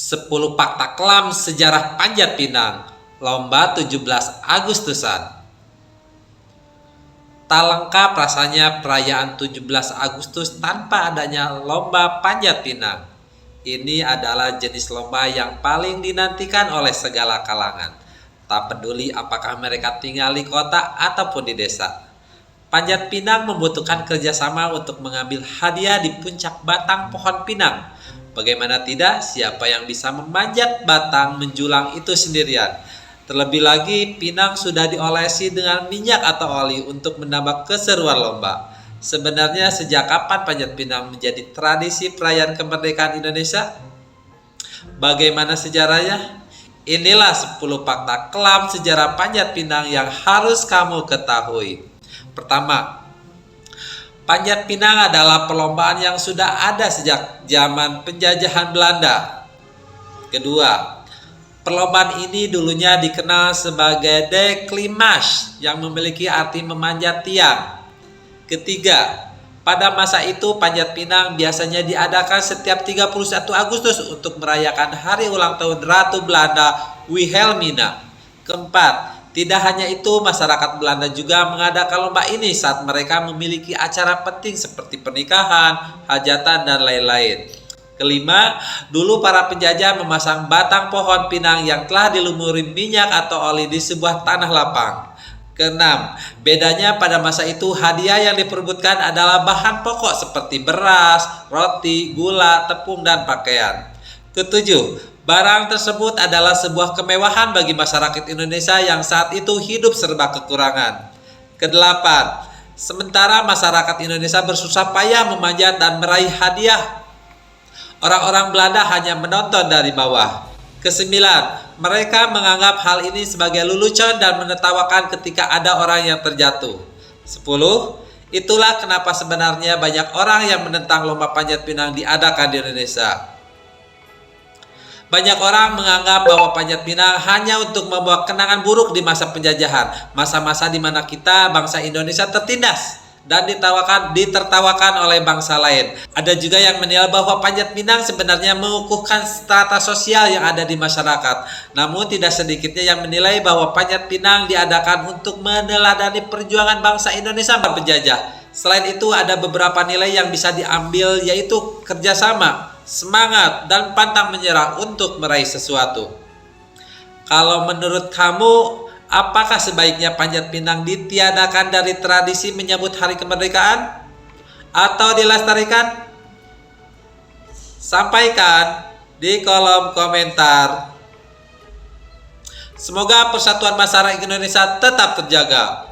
10 fakta kelam sejarah Panjat Pinang, Lomba 17 Agustusan. Tak lengkap rasanya perayaan 17 Agustus tanpa adanya Lomba Panjat Pinang. Ini adalah jenis lomba yang paling dinantikan oleh segala kalangan. Tak peduli apakah mereka tinggal di kota ataupun di desa. Panjat pinang membutuhkan kerjasama untuk mengambil hadiah di puncak batang pohon pinang. Bagaimana tidak, siapa yang bisa memanjat batang menjulang itu sendirian. Terlebih lagi, pinang sudah diolesi dengan minyak atau oli untuk menambah keseruan lomba. Sebenarnya sejak kapan panjat pinang menjadi tradisi perayaan kemerdekaan Indonesia? Bagaimana sejarahnya? Inilah 10 fakta kelam sejarah panjat pinang yang harus kamu ketahui. Pertama, panjat pinang adalah perlombaan yang sudah ada sejak zaman penjajahan Belanda. Kedua, perlombaan ini dulunya dikenal sebagai deklimage yang memiliki arti memanjat tiang. Ketiga, pada masa itu panjat pinang biasanya diadakan setiap 31 Agustus untuk merayakan hari ulang tahun Ratu Belanda Wilhelmina. Keempat, tidak hanya itu, masyarakat Belanda juga mengadakan lomba ini saat mereka memiliki acara penting seperti pernikahan, hajatan, dan lain-lain. Kelima, dulu para penjajah memasang batang pohon pinang yang telah dilumuri minyak atau oli di sebuah tanah lapang. Keenam, bedanya pada masa itu hadiah yang diperebutkan adalah bahan pokok seperti beras, roti, gula, tepung, dan pakaian. Ketujuh, barang tersebut adalah sebuah kemewahan bagi masyarakat Indonesia yang saat itu hidup serba kekurangan. Kedelapan, sementara masyarakat Indonesia bersusah payah memanjat dan meraih hadiah, orang-orang Belanda hanya menonton dari bawah. Kesembilan, mereka menganggap hal ini sebagai lelucon dan menertawakan ketika ada orang yang terjatuh. 10. Itulah kenapa sebenarnya banyak orang yang menentang lomba panjat pinang diadakan di Indonesia. Banyak orang menganggap bahwa panjat pinang hanya untuk membawa kenangan buruk di masa penjajahan, masa-masa di mana kita, bangsa Indonesia, tertindas dan ditertawakan oleh bangsa lain. Ada juga yang menilai bahwa panjat pinang sebenarnya mengukuhkan strata sosial yang ada di masyarakat. Namun tidak sedikitnya yang menilai bahwa panjat pinang diadakan untuk meneladani perjuangan bangsa Indonesia melawan penjajah. Selain itu ada beberapa nilai yang bisa diambil, yaitu kerjasama, semangat, dan pantang menyerah untuk meraih sesuatu. Kalau menurut kamu, apakah sebaiknya panjat pinang ditiadakan dari tradisi menyambut hari kemerdekaan atau dilestarikan? Sampaikan di kolom komentar. Semoga persatuan masyarakat Indonesia tetap terjaga.